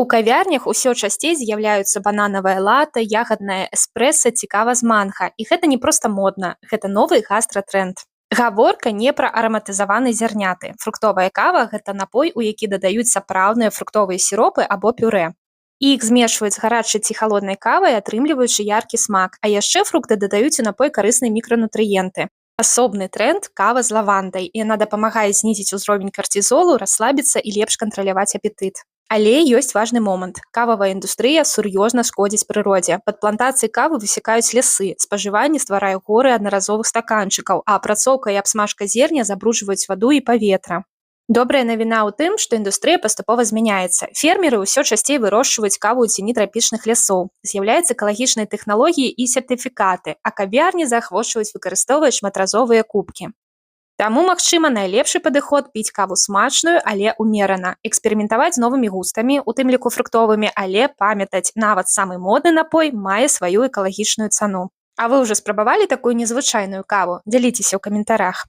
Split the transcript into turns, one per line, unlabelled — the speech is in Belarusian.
У кавярнях усё часцей з'яўляюцца бананавая лата, ягадная эспрэса, цікава з манга. І гэта не проста модна, гэта новы гастратрэнд. Гаворка не пра араматызаваны зярняты. Фруктовая кава гэта напой, у які дадаюць сапраўдныя фруктовыя сіропы або пюрэ. І іх змешваюць з гарачай ці халоднай кавай, атрымліваючы яркі смак. А яшчэ фрукты дадаюць у напой карысныя мікранутрыенты. Асобны тренд кава з лавандай. Яна дапамагае знізіць узровень картызолу, расслабіцца і лепш кантраляваць апетыт. Але ёсць важны момант. Кававая індустрыя сур'ёзна шкодзіць прыродзе. Пад плантацыі кавы высякаюць лясы, спажыванне стварае горы аднаразовых стаканчыкаў, а апрацоўка і абсмажка зерня забруджваюць ваду і паветра. Добрая навіна ў тым, што індустрыя паступова змяняецца. Фермеры ўсё часцей вырошчваюць каву ў цені трапічных лясоў. З'яўляюцца экалагічныя тэхналогіі і сертыфікаты, а кавярні заахвочваюць выкарыстоўваць шматразовыя кубкі. Таму, магчыма, найлепшы падыход піць каву смачную, але ўмерана. Эксперыментаваць з новымі густамі, у тым ліку фруктовымі, але памятаць, нават самы модны напой мае сваю экалагічную цану. А вы ўжо спрабавалі такую незвычайную каву? Дзяліцеся ў каментарах.